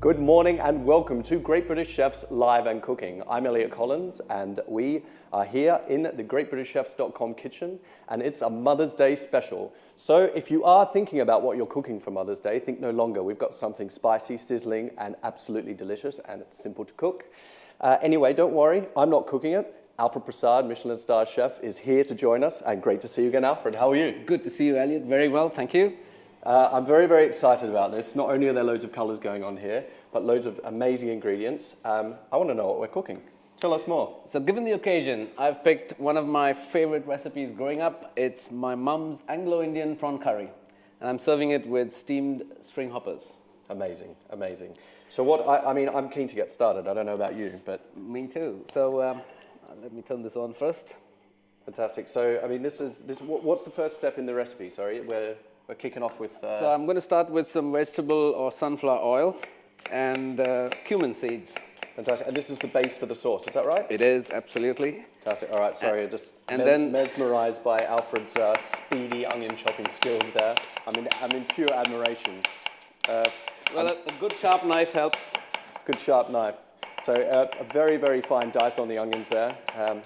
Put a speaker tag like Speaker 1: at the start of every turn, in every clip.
Speaker 1: Good morning and welcome to Great British Chefs Live and Cooking. I'm Elliot Collins and we are here in the greatbritishchefs.com kitchen and it's a Mother's Day special. So if you are thinking about what you're cooking for Mother's Day, think no longer. We've got something spicy, sizzling and absolutely delicious and it's simple to cook. Anyway, don't worry, I'm not cooking it. Alfred Prasad, Michelin star chef, is here to join us and great to see you again, Alfred. How are you?
Speaker 2: Good to see you, Elliot. Very well, thank you.
Speaker 1: I'm very, very excited about this. Not only are there loads of colours going on here, but loads of amazing ingredients. I want to know what we're cooking. Tell us more.
Speaker 2: So given the occasion, I've picked one of my favorite recipes growing up. It's my mum's Anglo-Indian prawn curry. And I'm serving it with steamed string hoppers.
Speaker 1: Amazing, amazing. So what, I mean, I'm keen to get started. I don't know about you, but...
Speaker 2: Me too. So let me turn this on first.
Speaker 1: Fantastic. So, I mean, what's the first step in the recipe? Sorry, we're kicking off with...
Speaker 2: So I'm going to start with some vegetable or sunflower oil and cumin seeds.
Speaker 1: Fantastic. And this is the base for the sauce, is that right?
Speaker 2: It is, absolutely.
Speaker 1: Fantastic. All right, sorry, just mesmerized by Alfred's speedy onion chopping skills there. I'm in pure admiration.
Speaker 2: Well, a good sharp knife helps.
Speaker 1: Good sharp knife. So a very, very fine dice on the onions there.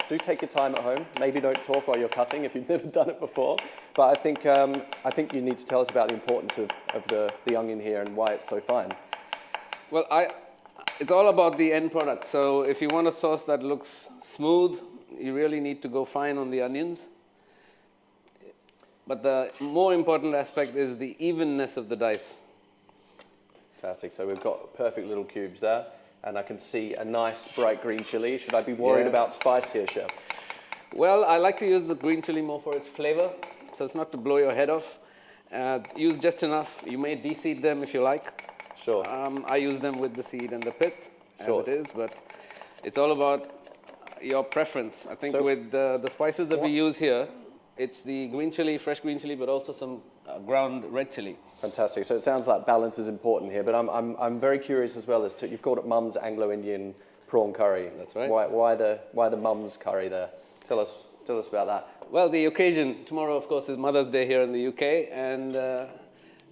Speaker 1: Do take your time at home. Maybe don't talk while you're cutting if you've never done it before. But I think you need to tell us about the importance of the onion here and why it's so fine.
Speaker 2: Well, it's all about the end product. So if you want a sauce that looks smooth, you really need to go fine on the onions. But the more important aspect is the evenness of the dice.
Speaker 1: Fantastic. So we've got perfect little cubes there. And I can see a nice bright green chili. Should I be worried about spice here, Chef?
Speaker 2: Well, I like to use the green chili more for its flavor, so it's not to blow your head off. Use just enough. You may de-seed them if you like.
Speaker 1: Sure.
Speaker 2: I use them with the seed and the pit, as it is, but it's all about your preference. I think with the spices that we use here, it's the green chili, fresh green chili, but also some ground red chili.
Speaker 1: Fantastic. So it sounds like balance is important here, but I'm very curious as well as to, you've called it Mum's Anglo-Indian prawn curry.
Speaker 2: That's right.
Speaker 1: Why the Mum's curry there? Tell us about that.
Speaker 2: Well, the occasion tomorrow, of course, is Mother's Day here in the UK, and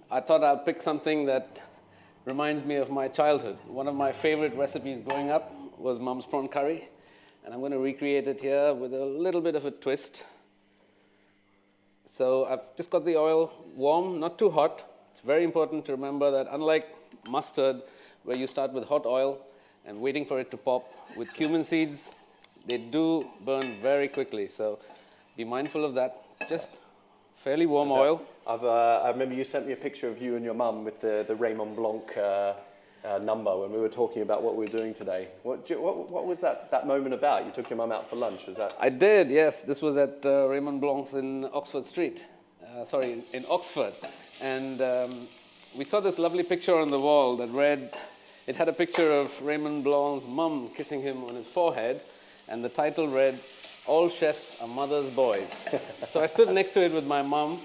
Speaker 2: I thought I'd pick something that reminds me of my childhood. One of my favorite recipes growing up was Mum's prawn curry, and I'm going to recreate it here with a little bit of a twist. So I've just got the oil warm, not too hot. It's very important to remember that unlike mustard, where you start with hot oil and waiting for it to pop, with cumin seeds, they do burn very quickly. So be mindful of that. Just fairly warm oil.
Speaker 1: I remember you sent me a picture of you and your mum with the Raymond Blanc number when we were talking about what we were doing today. What was that moment about? You took your mum out for lunch, was that?
Speaker 2: I did, yes. This was at Raymond Blanc's in Oxford Street. In Oxford. And we saw this lovely picture on the wall that read, it had a picture of Raymond Blanc's mum kissing him on his forehead, and the title read, "All chefs are mother's boys." So I stood next to it with my mum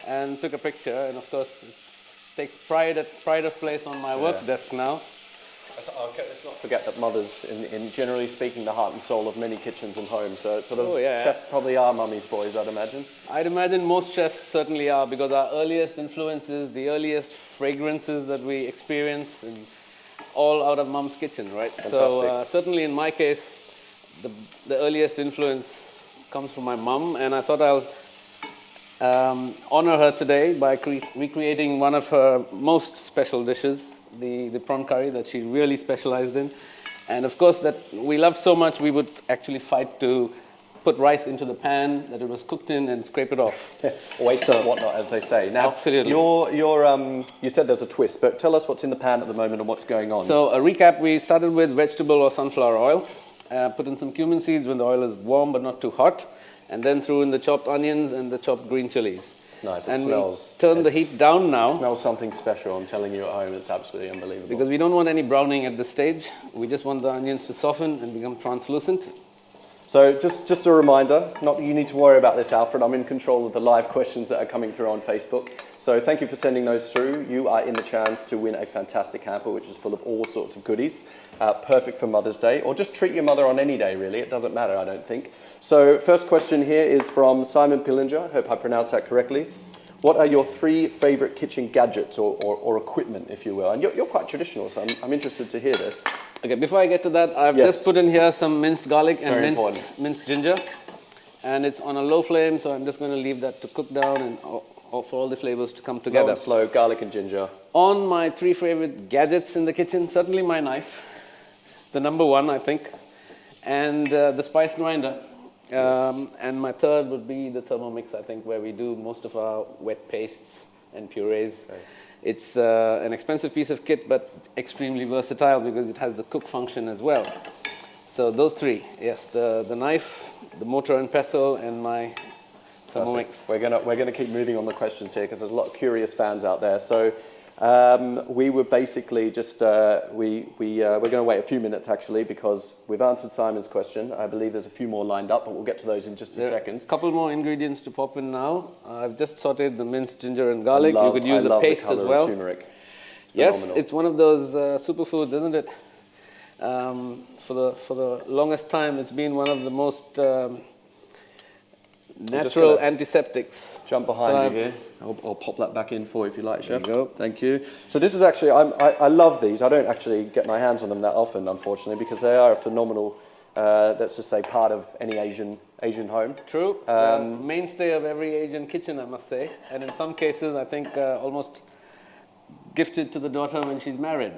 Speaker 2: and took a picture, and of course it takes pride of place on my work desk now.
Speaker 1: Okay, let's not forget that mothers, in generally speaking, the heart and soul of many kitchens and homes. So sort of chefs probably are mummy's boys, I'd imagine.
Speaker 2: I'd imagine most chefs certainly are, because our earliest influences, the earliest fragrances that we experience, and all out of mum's kitchen, right?
Speaker 1: Fantastic.
Speaker 2: So certainly in my case, the earliest influence comes from my mum, and I thought I'll honor her today by recreating one of her most special dishes, the prawn curry that she really specialized in. And of course, that we loved so much, we would actually fight to put rice into the pan that it was cooked in and scrape it off.
Speaker 1: Waste and whatnot, as they say. Now,
Speaker 2: absolutely.
Speaker 1: You said there's a twist, but tell us what's in the pan at the moment and what's going on.
Speaker 2: So a recap, we started with vegetable or sunflower oil, put in some cumin seeds when the oil is warm but not too hot, and then threw in the chopped onions and the chopped green chilies.
Speaker 1: Nice,
Speaker 2: and smells. Turn the heat down now.
Speaker 1: It smells something special, I'm telling you at home, it's absolutely unbelievable.
Speaker 2: Because we don't want any browning at this stage. We just want the onions to soften and become translucent.
Speaker 1: So just a reminder, not that you need to worry about this, Alfred, I'm in control of the live questions that are coming through on Facebook. So thank you for sending those through. You are in the chance to win a fantastic hamper, which is full of all sorts of goodies. Perfect for Mother's Day, or just treat your mother on any day, really. It doesn't matter, I don't think. So first question here is from Simon Pillinger. Hope I pronounced that correctly. What are your 3 favorite kitchen gadgets or equipment, if you will? And you're quite traditional, so I'm interested to hear this.
Speaker 2: Okay, before I get to that, I've just put in here some minced garlic and minced ginger. And it's on a low flame, so I'm just going to leave that to cook down and for all the flavors to come together.
Speaker 1: Low and slow, garlic and ginger.
Speaker 2: On my 3 favorite gadgets in the kitchen, certainly my knife, the number 1, I think, and the spice grinder. And my third would be the Thermomix, I think, where we do most of our wet pastes and purees. Okay. It's an expensive piece of kit, but extremely versatile because it has the cook function as well. So those 3, yes, the knife, the mortar and pestle, and my Thermomix.
Speaker 1: We're gonna keep moving on the questions here because there's a lot of curious fans out there. So we were basically just we're going to wait a few minutes actually because we've answered Simon's question. I believe there's a few more lined up, but we'll get to those in just a second.
Speaker 2: A couple more ingredients to pop in now. I've just sauteed the minced ginger and garlic. You could use a paste as well.
Speaker 1: Turmeric.
Speaker 2: Yes, it's one of those superfoods, isn't it? For the longest time, it's been one of the most natural antiseptics.
Speaker 1: Jump behind you here. I'll pop that back in for you if you like, Chef.
Speaker 2: There you go.
Speaker 1: Thank you. So this is actually, I love these. I don't actually get my hands on them that often, unfortunately, because they are a phenomenal, let's just say, part of any Asian home.
Speaker 2: True. Mainstay of every Asian kitchen, I must say. And in some cases, I think almost gifted to the daughter when she's married.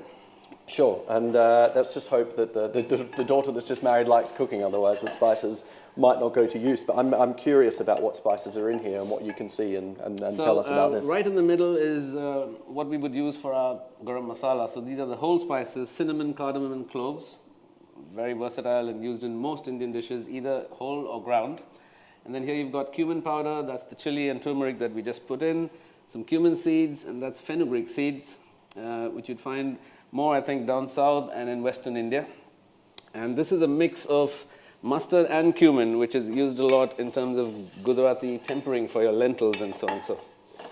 Speaker 1: Sure, and let's just hope that the daughter that's just married likes cooking, otherwise the spices might not go to use. But I'm curious about what spices are in here and what you can see and tell us about this.
Speaker 2: Right in the middle is what we would use for our garam masala. So these are the whole spices, cinnamon, cardamom and cloves. Very versatile and used in most Indian dishes, either whole or ground. And then here you've got cumin powder, that's the chili and turmeric that we just put in. Some cumin seeds, and that's fenugreek seeds, which you'd find more, I think, down south and in Western India. And this is a mix of mustard and cumin, which is used a lot in terms of Gujarati tempering for your lentils and so on. So,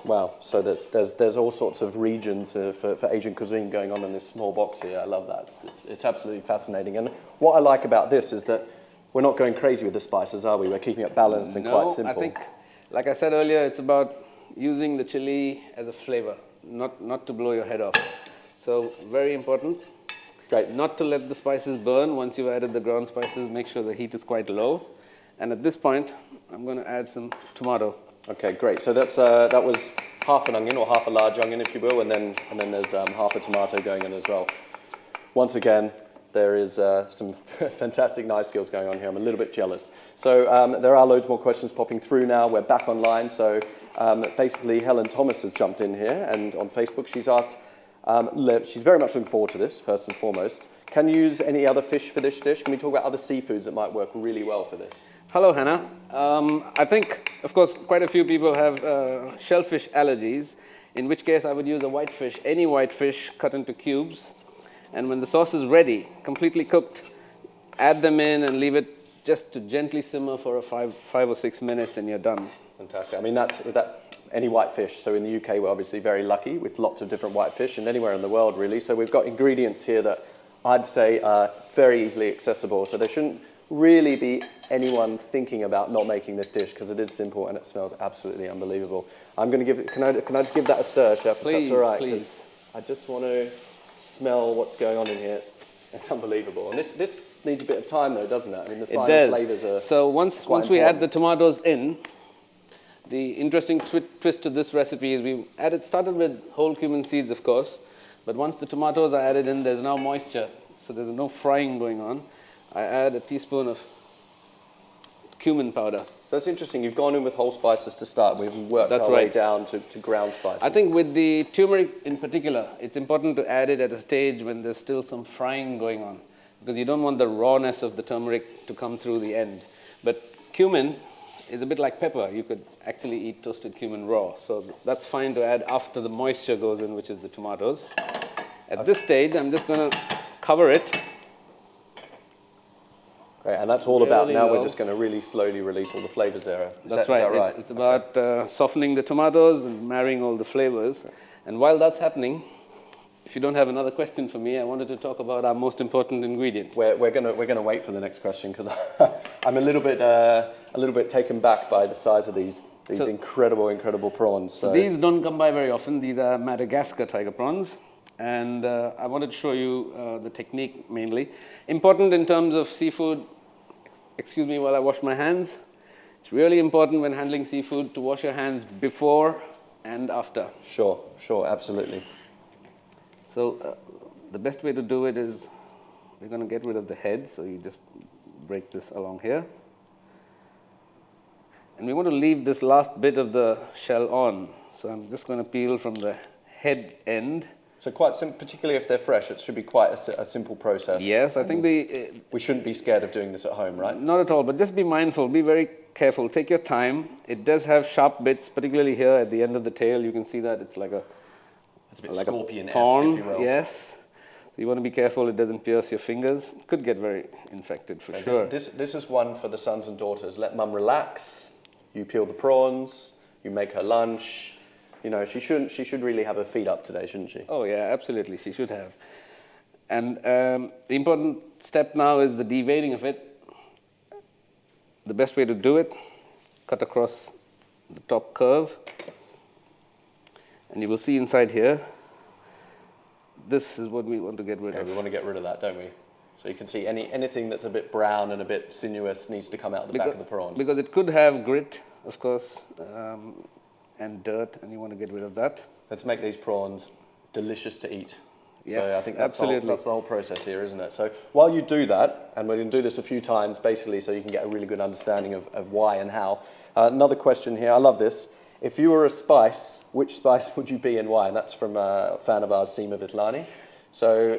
Speaker 1: wow, so there's all sorts of regions for Asian cuisine going on in this small box here. I love that. It's absolutely fascinating. And what I like about this is that we're not going crazy with the spices, are we? We're keeping it balanced and quite simple.
Speaker 2: I think, like I said earlier, it's about using the chili as a flavor, not to blow your head off. So very important.
Speaker 1: Great.
Speaker 2: Not to let the spices burn. Once you've added the ground spices, make sure the heat is quite low. And at this point, I'm going to add some tomato.
Speaker 1: Okay, great. So that was half an onion or half a large onion, if you will, and then there's half a tomato going in as well. Once again, there is some fantastic knife skills going on here. I'm a little bit jealous. So there are loads more questions popping through now. We're back online. So basically, Helen Thomas has jumped in here, and on Facebook, she's asked. She's very much looking forward to this, first and foremost. Can you use any other fish for this dish? Can we talk about other seafoods that might work really well for this?
Speaker 2: Hello, Hannah. I think, of course, quite a few people have shellfish allergies, in which case I would use a whitefish, any whitefish cut into cubes. And when the sauce is ready, completely cooked, add them in and leave it just to gently simmer for 5 or 6 minutes and you're done.
Speaker 1: Fantastic. I mean, that's any whitefish. So in the UK, we're obviously very lucky with lots of different whitefish and anywhere in the world, really. So we've got ingredients here that I'd say are very easily accessible. So there shouldn't really be anyone thinking about not making this dish because it is simple and it smells absolutely unbelievable. I'm going to give it, can I just give that a stir, Chef,
Speaker 2: please,
Speaker 1: if that's all right?
Speaker 2: Please.
Speaker 1: I just want to smell what's going on in here. It's unbelievable. And this needs a bit of time though, doesn't it? I mean, the final flavors are
Speaker 2: So once we add the tomatoes in, the interesting twist to this recipe is started with whole cumin seeds, of course, but once the tomatoes are added in, there's now moisture, so there's no frying going on. I add a teaspoon of cumin powder.
Speaker 1: That's interesting. You've gone in with whole spices to start. We've worked our way down to ground spices.
Speaker 2: I think with the turmeric in particular, it's important to add it at a stage when there's still some frying going on, because you don't want the rawness of the turmeric to come through the end. But cumin is a bit like pepper. You could actually eat toasted cumin raw. So that's fine to add after the moisture goes in, which is the tomatoes. At this stage, I'm just going to cover it.
Speaker 1: Great, and that's all about, now we're just going to really slowly release all the flavors there.
Speaker 2: That's right. It's about softening the tomatoes and marrying all the flavors. And while that's happening, if you don't have another question for me, I wanted to talk about our most important ingredient.
Speaker 1: We're gonna wait for the next question because I'm a little bit taken back by the size of these These incredible prawns.
Speaker 2: So these don't come by very often. These are Madagascar tiger prawns. And I wanted to show you the technique mainly. Important in terms of seafood, excuse me while I wash my hands. It's really important when handling seafood to wash your hands before and after.
Speaker 1: Sure, absolutely.
Speaker 2: So the best way to do it is, we're going to get rid of the head, so you just break this along here. And we want to leave this last bit of the shell on. So I'm just going to peel from the head end.
Speaker 1: So quite simple, particularly if they're fresh, it should be quite a simple process.
Speaker 2: Yes, I think
Speaker 1: we shouldn't be scared of doing this at home, right?
Speaker 2: Not at all, but just be mindful, be very careful, take your time. It does have sharp bits, particularly here at the end of the tail. You can see that it's like a
Speaker 1: scorpion-esque,
Speaker 2: thorn,
Speaker 1: if you will.
Speaker 2: yes. So you want to be careful it doesn't pierce your fingers. It could get very infected for sure.
Speaker 1: This is one for the sons and daughters. Let mum relax. You peel the prawns. You make her lunch. You know, she should really have her feet up today, shouldn't she?
Speaker 2: Oh yeah, absolutely, she should have. And the important step now is the deveining of it. The best way to do it, cut across the top curve. And you will see inside here, this is what we want to get rid of.
Speaker 1: We want to get rid of that, don't we? So you can see anything that's a bit brown and a bit sinuous needs to come out the back of the prawn.
Speaker 2: Because it could have grit, of course, and dirt, and you want to get rid of that.
Speaker 1: Let's make these prawns delicious to eat.
Speaker 2: Yes,
Speaker 1: so I think that's
Speaker 2: absolutely.
Speaker 1: That's the whole process here, isn't it? So while you do that, and we're going to do this a few times, basically, so you can get a really good understanding of why and how. Another question here, I love this. If you were a spice, which spice would you be and why? And that's from a fan of ours, Seema Vitlani. So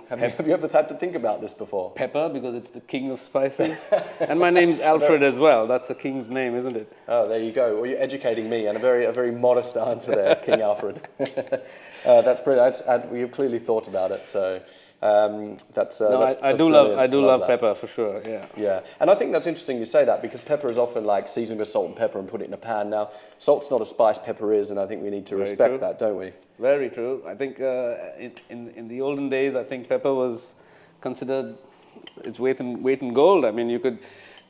Speaker 1: have you ever had to think about this before?
Speaker 2: Pepper, because it's the king of spices. And my name's Alfred as well. That's the king's name, isn't it?
Speaker 1: Oh, there you go. Well, you're educating me, and a very modest answer there, King Alfred. That's brilliant. We've clearly thought about it. So that's
Speaker 2: I do love pepper for sure. Yeah.
Speaker 1: Yeah, and I think that's interesting you say that, because pepper is often like seasoned with salt and pepper and put it in a pan. Now, salt's not a spice, pepper is, and I think we need to respect that, don't we?
Speaker 2: Very true. I think in the olden days, I think pepper was considered its weight in gold. I mean,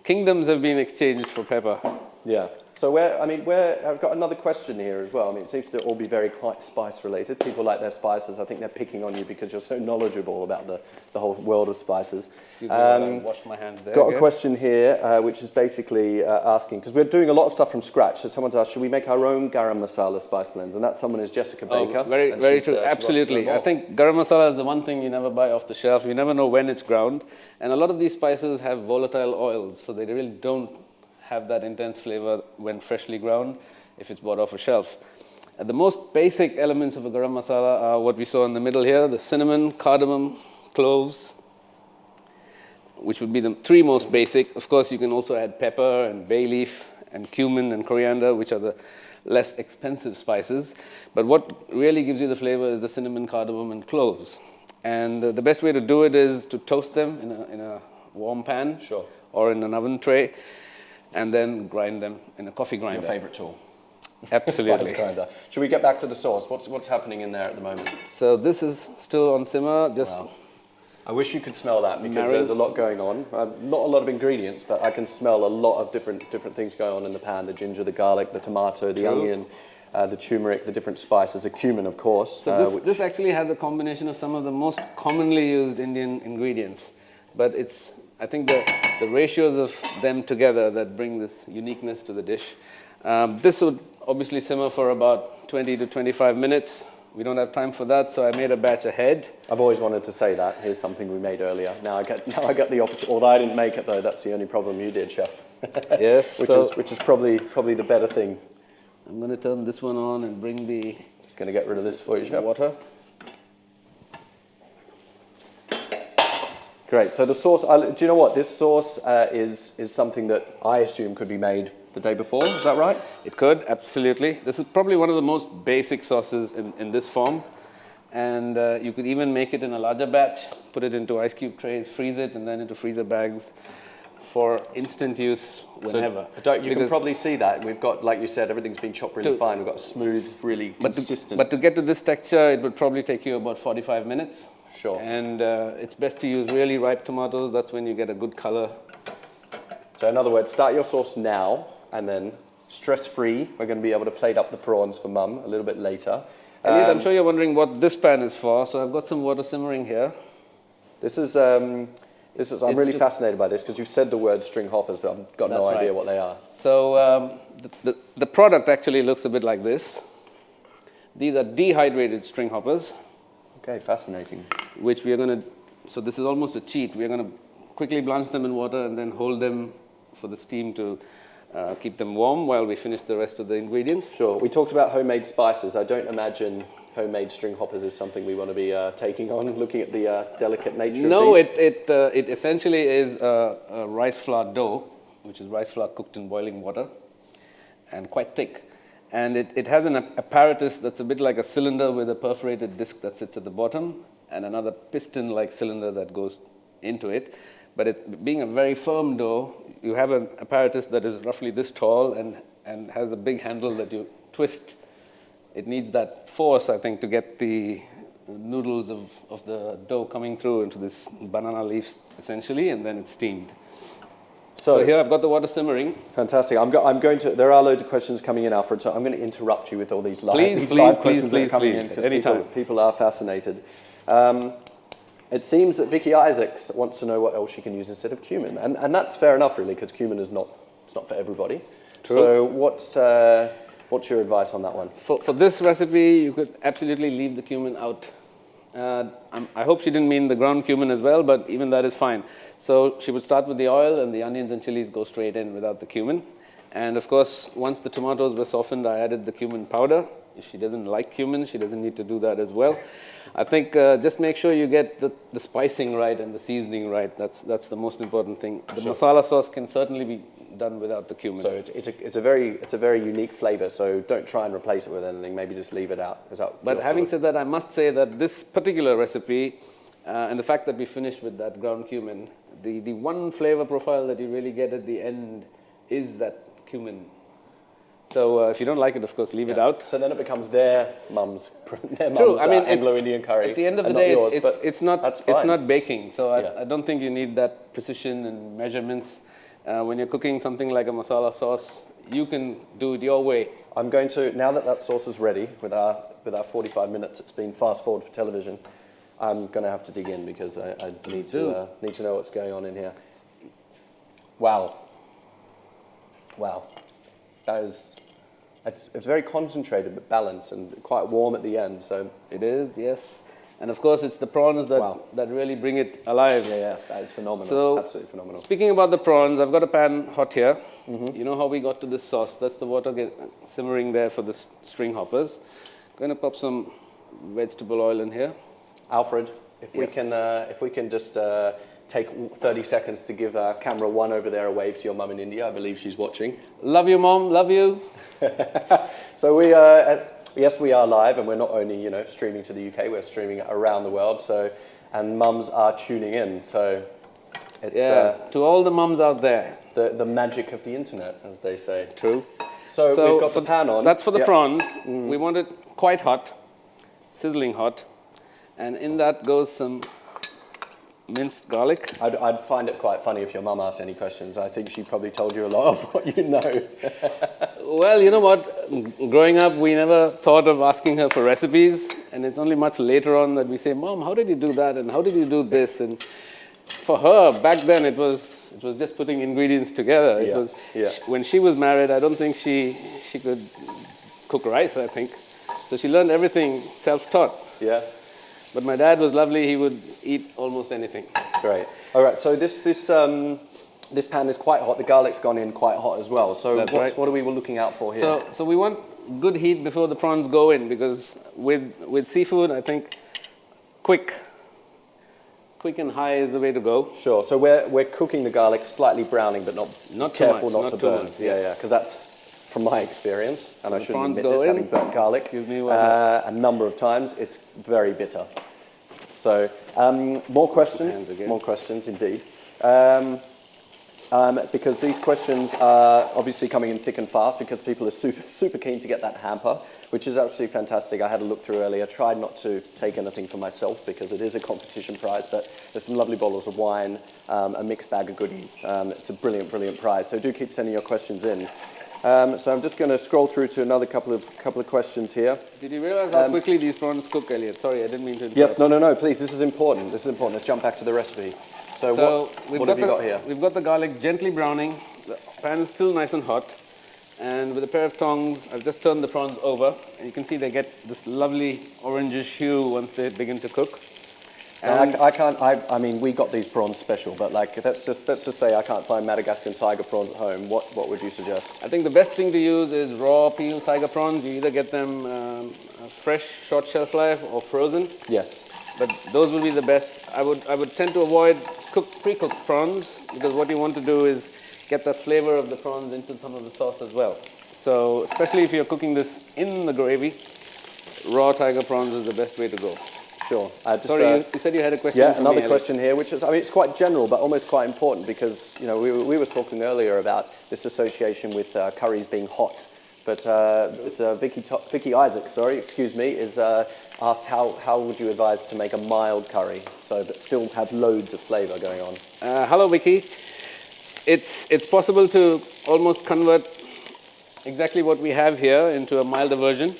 Speaker 2: kingdoms have been exchanged for pepper.
Speaker 1: Yeah. So I've got another question here as well. I mean, it seems to all be quite spice related. People like their spices. I think they're picking on you because you're so knowledgeable about the whole world of spices.
Speaker 2: Excuse me, I washed my hands there.
Speaker 1: Got a question here, which is basically asking, because we're doing a lot of stuff from scratch. So someone's asked, should we make our own garam masala spice blends? And that someone is Jessica Baker.
Speaker 2: Very true. Absolutely. I think garam masala is the one thing you never buy off the shelf. You never know when it's ground. And a lot of these spices have volatile oils, so they really don't have that intense flavor when freshly ground if it's bought off a shelf. The most basic elements of a garam masala are what we saw in the middle here, the cinnamon, cardamom, cloves, which would be the three most basic. Of course, you can also add pepper and bay leaf and cumin and coriander, which are the less expensive spices. But what really gives you the flavor is the cinnamon, cardamom, and cloves. And the best way to do it is to toast them in a warm pan,
Speaker 1: sure,
Speaker 2: or in an oven tray, and then grind them in a coffee grinder.
Speaker 1: Your favorite tool.
Speaker 2: Absolutely.
Speaker 1: Spice grinder. Should we get back to the sauce? What's happening in there at the moment?
Speaker 2: So this is still on simmer.
Speaker 1: Wow. I wish you could smell that, because there's a lot going on. Not a lot of ingredients, but I can smell a lot of different things going on in the pan. The ginger, the garlic, the tomato, the onion, the turmeric, the different spices, the cumin, of course.
Speaker 2: So this actually has a combination of some of the most commonly used Indian ingredients, but it's, I think, the ratios of them together that bring this uniqueness to the dish. This would obviously simmer for about 20 to 25 minutes. We don't have time for that, so I made a batch ahead.
Speaker 1: I've always wanted to say that. Here's something we made earlier. Now I get the opposite. Although I didn't make it, though. That's the only problem you did, chef.
Speaker 2: Yes.
Speaker 1: which is probably the better thing.
Speaker 2: I'm going to turn this one on and bring the...
Speaker 1: Just going to get rid of this for you, chef.
Speaker 2: Water.
Speaker 1: Great. So the sauce. Do you know what? This sauce is something that I assume could be made the day before. Is that right?
Speaker 2: It could, absolutely. This is probably one of the most basic sauces in this form. And you could even make it in a larger batch, put it into ice cube trays, freeze it, and then into freezer bags for instant use whenever.
Speaker 1: So you can probably see that. We've got, like you said, everything's been chopped really fine. We've got a smooth, really consistent.
Speaker 2: But to get to this texture, it would probably take you about 45 minutes.
Speaker 1: Sure.
Speaker 2: And it's best to use really ripe tomatoes. That's when you get a good color.
Speaker 1: So in other words, start your sauce now, and then stress-free. We're going to be able to plate up the prawns for Mum a little bit later.
Speaker 2: Elliot, I'm sure you're wondering what this pan is for, so I've got some water simmering here.
Speaker 1: I'm really fascinated by this because you've said the word string hoppers, but I've got no idea what they are.
Speaker 2: So the product actually looks a bit like this. These are dehydrated string hoppers.
Speaker 1: Okay, fascinating.
Speaker 2: Which we are going to, so this is almost a cheat. We are going to quickly blanch them in water and then hold them for the steam to keep them warm while we finish the rest of the ingredients.
Speaker 1: Sure. We talked about homemade spices. I don't imagine homemade string hoppers is something we want to be taking on, looking at the delicate nature
Speaker 2: of these.
Speaker 1: No,
Speaker 2: it essentially is a rice flour dough, which is rice flour cooked in boiling water and quite thick. And it has an apparatus that's a bit like a cylinder with a perforated disc that sits at the bottom and another piston-like cylinder that goes into it. But it being a very firm dough, you have an apparatus that is roughly this tall and has a big handle that you twist. It needs that force, I think, to get the noodles of the dough coming through into this banana leaves, essentially, and then it's steamed. So here I've got the water simmering.
Speaker 1: Fantastic. I'm going to. There are loads of questions coming in, Alfred. So I'm going to interrupt you with all these live questions that are coming in because people are fascinated. It seems that Vicky Isaacs wants to know what else she can use instead of cumin, and that's fair enough, really, because cumin is not for everybody. True. So what's your advice on that one?
Speaker 2: For this recipe, you could absolutely leave the cumin out. I hope she didn't mean the ground cumin as well, but even that is fine. So she would start with the oil, and the onions and chilies go straight in without the cumin. And of course, once the tomatoes were softened, I added the cumin powder. If she doesn't like cumin, she doesn't need to do that as well. I think just make sure you get the spicing right and the seasoning right. That's the most important thing. The masala sauce can certainly be done without the cumin.
Speaker 1: So it's a very unique flavor. So don't try and replace it with anything. Maybe just leave it out.
Speaker 2: But having said that, I must say that this particular recipe and the fact that we finished with that ground cumin, the one flavor profile that you really get at the end is that cumin. So if you don't like it, of course, leave it out.
Speaker 1: So then it becomes their mum's Anglo-Indian curry.
Speaker 2: At the end of the day, it's not baking. So I don't think you need that precision and measurements. When you're cooking something like a masala sauce, you can do it your way.
Speaker 1: I'm going to, now that sauce is ready, with our 45 minutes, it's been fast forward for television, I'm going to have to dig in because I need to know what's going on in here. Wow. It's very concentrated but balanced and quite warm at the end. So
Speaker 2: it is, yes. And of course, it's the prawns that really bring it alive.
Speaker 1: Yeah, that is phenomenal.
Speaker 2: So, absolutely phenomenal. Speaking about the prawns, I've got a pan hot here. Mm-hmm. You know how we got to this sauce? That's the water simmering there for the string hoppers. Going to pop some vegetable oil in here.
Speaker 1: Alfred, if we can just take 30 seconds to give camera one over there a wave to your mum in India. I believe she's watching.
Speaker 2: Love you, Mom. Love you.
Speaker 1: So yes, we are live, and we're not only streaming to the UK, we're streaming around the world. So, and mums are tuning in. So, it's
Speaker 2: to all the mums out there.
Speaker 1: The magic of the internet, as they say.
Speaker 2: True.
Speaker 1: So we've got the pan on.
Speaker 2: That's for the prawns. We want it quite hot, sizzling hot, and in that goes some minced garlic.
Speaker 1: I'd find it quite funny if your mum asked any questions. I think she probably told you a lot of what you know.
Speaker 2: Well, you know what? Growing up, we never thought of asking her for recipes, and it's only much later on that we say, Mom, how did you do that, and how did you do this? And for her, back then, it was just putting ingredients together. When she was married, I don't think she could cook rice, I think. So she learned everything self-taught.
Speaker 1: Yeah.
Speaker 2: But my dad was lovely. He would eat almost anything.
Speaker 1: Great. All right. So this pan is quite hot. The garlic's gone in quite hot as well. So what are we looking out for here?
Speaker 2: So we want good heat before the prawns go in, because with seafood, I think quick and high is the way to go.
Speaker 1: Sure. So we're cooking the garlic, slightly browning, but not careful not to burn. Yeah. Because that's from my experience, and I shouldn't admit this, having burnt garlic a number of times, it's very bitter. So, more questions indeed. Because these questions are obviously coming in thick and fast because people are super keen to get that hamper, which is absolutely fantastic. I had a look through earlier, tried not to take anything for myself because it is a competition prize, but there's some lovely bottles of wine, a mixed bag of goodies. It's a brilliant prize, so do keep sending your questions in. So I'm just going to scroll through to another couple of questions here.
Speaker 2: Did you realize how quickly these prawns cook, Elliot? Sorry, I didn't mean to interrupt.
Speaker 1: Yes, no, please. This is important. Let's jump back to the recipe. So what have you got here?
Speaker 2: We've got the garlic gently browning. The pan is still nice and hot. And with a pair of tongs, I've just turned the prawns over. And you can see they get this lovely orangish hue once they begin to cook.
Speaker 1: And I mean, we got these prawns special, but like, let's just say I can't find Madagascan tiger prawns at home. What would you suggest?
Speaker 2: I think the best thing to use is raw peeled tiger prawns. You either get them fresh, short shelf life, or frozen.
Speaker 1: Yes.
Speaker 2: But those would be the best. I would tend to avoid pre-cooked prawns, because what you want to do is get that flavor of the prawns into some of the sauce as well. So especially if you're cooking this in the gravy, raw tiger prawns is the best way to go.
Speaker 1: Sure.
Speaker 2: Sorry, you said you had a question.
Speaker 1: Yeah,
Speaker 2: for
Speaker 1: another
Speaker 2: me,
Speaker 1: question here, which is, I mean, it's quite general, but almost quite important, because we were talking earlier about this association with curries being hot. But it's Vicky Isaac, is asked how would you advise to make a mild curry, but still have loads of flavour going on.
Speaker 2: Hello, Vicky. It's possible to almost convert exactly what we have here into a milder version.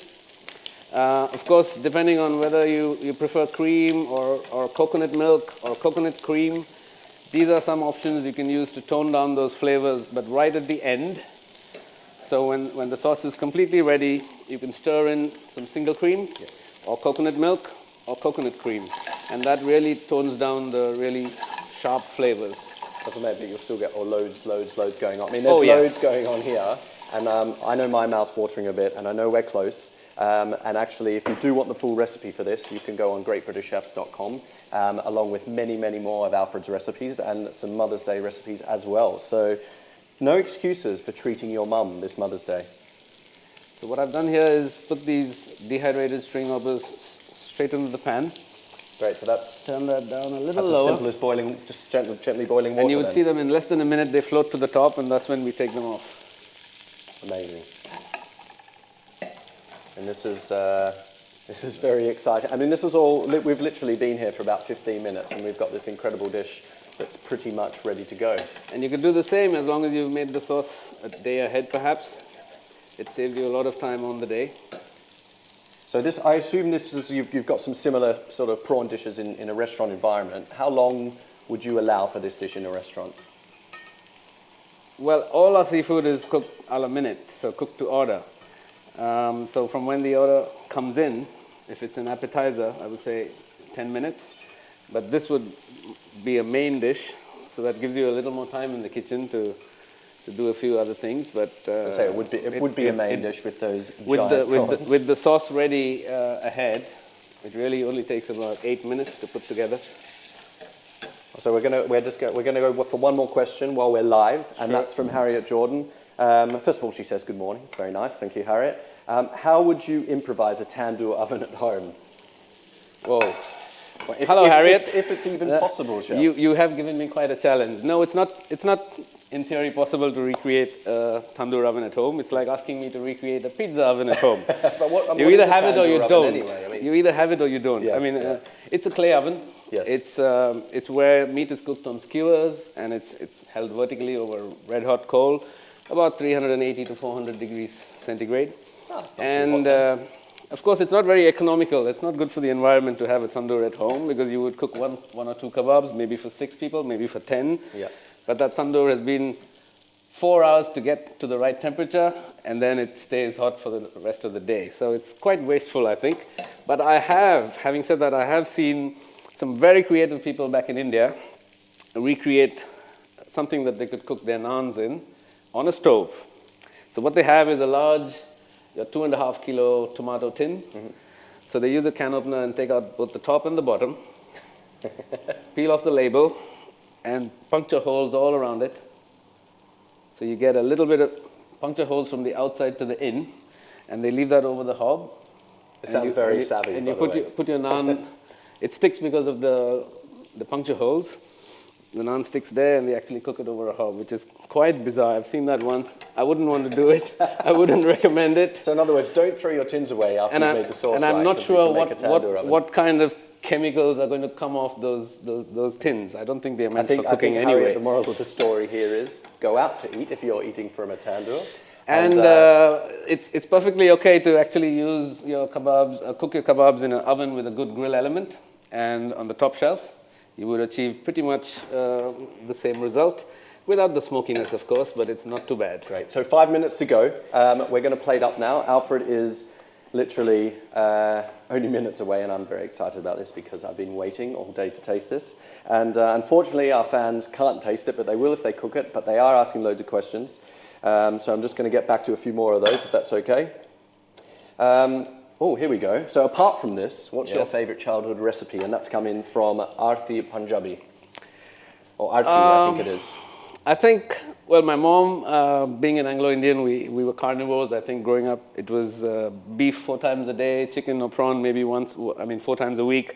Speaker 2: Of course, depending on whether you prefer cream or coconut milk or coconut cream, these are some options you can use to tone down those flavors, but right at the end. So when the sauce is completely ready, you can stir in some single cream or coconut milk or coconut cream. And that really tones down the really sharp flavors.
Speaker 1: Doesn't matter, but you'll still get loads going on. I mean, there's loads going on here. And I know my mouth's watering a bit, and I know we're close. And actually, if you do want the full recipe for this, you can go on greatbritishchefs.com, along with many more of Alfred's recipes and some Mother's Day recipes as well. So no excuses for treating your mum this Mother's Day.
Speaker 2: So what I've done here is put these dehydrated string hoppers straight into the pan.
Speaker 1: Great, so that's...
Speaker 2: Turn that down a little
Speaker 1: lower. That's as simple as boiling, just gently boiling water.
Speaker 2: And you would see them in less than a minute, they float to the top, and that's when we take them off.
Speaker 1: Amazing. And this is very exciting. I mean, this is all, we've literally been here for about 15 minutes, and we've got this incredible dish that's pretty much ready to go.
Speaker 2: And you can do the same as long as you've made the sauce a day ahead, perhaps. It saves you a lot of time on the day.
Speaker 1: So this, I assume this is, you've got some similar sort of prawn dishes in a restaurant environment. How long would you allow for this dish in a restaurant?
Speaker 2: Well, all our seafood is cooked a la minute, so cooked to order. So from when the order comes in, if it's an appetizer, I would say 10 minutes. But this would be a main dish, so that gives you a little more time in the kitchen to do a few other things. But
Speaker 1: so it would be a main dish with those giant prawns.
Speaker 2: With the sauce ready ahead, it really only takes about 8 minutes to put together.
Speaker 1: So we're gonna go for one more question while we're live, and that's from Harriet Jordan. First of all, she says good morning. It's very nice. Thank you, Harriet. How would you improvise a tandoor oven at home?
Speaker 2: Whoa. Hello, Harriet.
Speaker 1: If it's even possible, Chef.
Speaker 2: You have given me quite a challenge. No, it's not in theory possible to recreate a tandoor oven at home. It's like asking me to recreate a pizza oven at home.
Speaker 1: But
Speaker 2: you either have it or you don't.
Speaker 1: Anyway? I mean,
Speaker 2: you either have it or you don't.
Speaker 1: Yes,
Speaker 2: I mean, it's a clay oven.
Speaker 1: Yes.
Speaker 2: It's where meat is cooked on skewers, and it's held vertically over red hot coal, about 380 to 400 degrees centigrade. And of course, it's not very economical. It's not good for the environment to have a tandoor at home, because you would cook one or two kebabs, maybe for 6 people, maybe for 10.
Speaker 1: Yeah.
Speaker 2: But that tandoor has been 4 hours to get to the right temperature, and then it stays hot for the rest of the day. So it's quite wasteful, I think. But having said that, I have seen some very creative people back in India recreate something that they could cook their naans in on a stove. So what they have is a large 2.5 kilo tomato tin. Mm-hmm. So they use a can opener and take out both the top and the bottom, peel off the label, and puncture holes all around it. So you get a little bit of puncture holes from the outside to the in, and they leave that over the hob.
Speaker 1: It sounds very savvy,
Speaker 2: and you put your naan. It sticks because of the puncture holes. The naan sticks there, and they actually cook it over a hob, which is quite bizarre. I've seen that once. I wouldn't want to do it. I wouldn't recommend it.
Speaker 1: So in other words, don't throw your tins away after you've made the sauce.
Speaker 2: And I'm not sure what kind of chemicals are going to come off those tins. I don't think they're meant for cooking anyway.
Speaker 1: Harriet, the moral of the story here is go out to eat if you're eating from a tandoor,
Speaker 2: And it's perfectly okay to actually use your kebabs, cook your kebabs in an oven with a good grill element. And on the top shelf, you would achieve pretty much the same result. Without the smokiness, of course, but it's not too bad.
Speaker 1: Great. So 5 minutes to go. We're going to plate up now. Alfred is literally only minutes away, and I'm very excited about this because I've been waiting all day to taste this. And unfortunately, our fans can't taste it, but they will if they cook it. But they are asking loads of questions. So I'm just going to get back to a few more of those, if that's okay. Oh, here we go. So apart from this, what's your favorite childhood recipe? And that's coming from Aarti Punjabi. Or Aarti, I think it is.
Speaker 2: I think, well, my mom, being an Anglo-Indian, we were carnivores. I think growing up, it was beef 4 times a day, chicken or prawn maybe 4 times a week.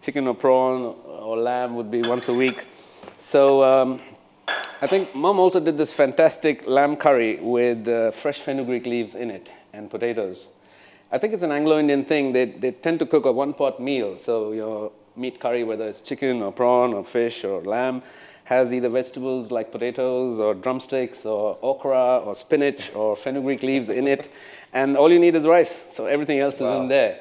Speaker 2: Chicken or prawn or lamb would be once a week. So I think mom also did this fantastic lamb curry with fresh fenugreek leaves in it and potatoes. I think it's an Anglo-Indian thing. They tend to cook a one-pot meal. So your meat curry, whether it's chicken or prawn or fish or lamb, has either vegetables like potatoes or drumsticks or okra or spinach or fenugreek leaves in it. And all you need is rice. So everything else is in there.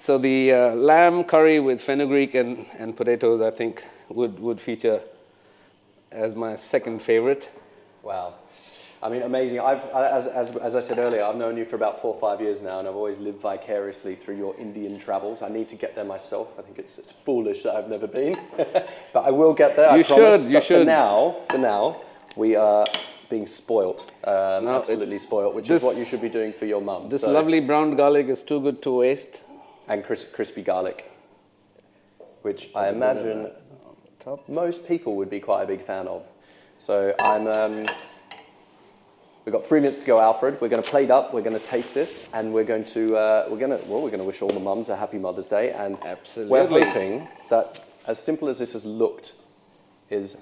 Speaker 2: So the lamb curry with fenugreek and potatoes, I think, would feature as my second favorite.
Speaker 1: Wow. I mean, amazing. As I said earlier, I've known you for about 4 or 5 years now, and I've always lived vicariously through your Indian travels. I need to get there myself. I think it's foolish that I've never been, but I will get there. I promise.
Speaker 2: You should.
Speaker 1: For now, we are being spoilt, absolutely spoilt, which is what you should be doing for your mum.
Speaker 2: This lovely browned garlic is too good to waste.
Speaker 1: And crispy garlic, which I imagine most people would be quite a big fan of. So we've got 3 minutes to go, Alfred. We're going to plate up. We're going to taste this, and we're going to wish all the mums a happy Mother's Day. And we're hoping that, as simple as this has looked, is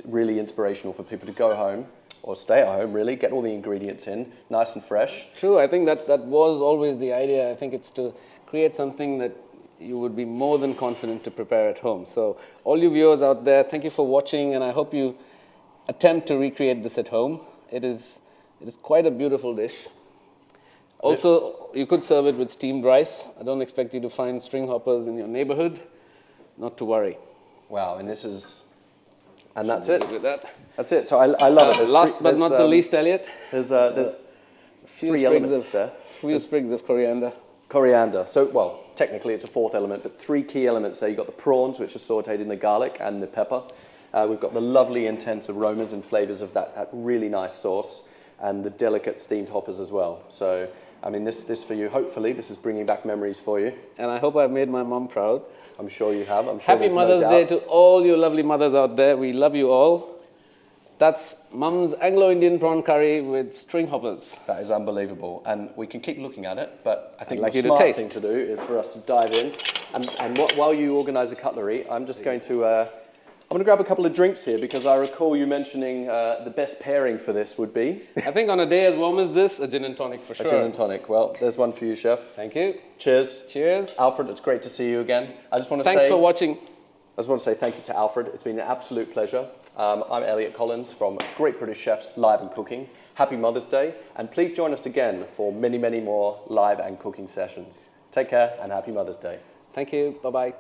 Speaker 1: really inspirational for people to go home or stay at home. Really, get all the ingredients in, nice and fresh.
Speaker 2: True. I think that was always the idea. I think it's to create something that you would be more than confident to prepare at home. So, all you viewers out there, thank you for watching, and I hope you attempt to recreate this at home. It is quite a beautiful dish. Also, you could serve it with steamed rice. I don't expect you to find string hoppers in your neighborhood. Not to worry.
Speaker 1: Wow, and this is, and that's it.
Speaker 2: With that.
Speaker 1: That's it. So I love it.
Speaker 2: Last but not the least, Elliot.
Speaker 1: There's 3 elements there.
Speaker 2: Few sprigs of coriander.
Speaker 1: Coriander. So, well, technically it's a 4th element, but 3 key elements there. You've got the prawns, which are sauteed in the garlic and the pepper. We've got the lovely intense aromas and flavors of that really nice sauce, and the delicate steamed hoppers as well. So, I mean, this for you, hopefully, this is bringing back memories for you.
Speaker 2: And I hope I've made my mom proud.
Speaker 1: I'm sure you have. I'm sure
Speaker 2: Happy Mother's Day to all you lovely mothers out there. We love you all. That's Mum's Anglo-Indian prawn curry with string hoppers.
Speaker 1: That is unbelievable. And we can keep looking at it, but I think
Speaker 2: like
Speaker 1: the smart thing to do is for us to dive in. And while you organize the cutlery, I'm just going to... I'm going to grab a couple of drinks here because I recall you mentioning the best pairing for this would be...
Speaker 2: I think on a day as warm as this, a gin and tonic for sure.
Speaker 1: A gin and tonic. Well, there's one for you, Chef.
Speaker 2: Thank you.
Speaker 1: Cheers.
Speaker 2: Cheers.
Speaker 1: Alfred, it's great to see you again. I just want to
Speaker 2: Thanks for watching.
Speaker 1: I just want to say thank you to Alfred. It's been an absolute pleasure. I'm Elliot Collins from Great British Chefs Live and Cooking. Happy Mother's Day. And please join us again for many, many more live and cooking sessions. Take care and happy Mother's Day.
Speaker 2: Thank you. Bye-bye.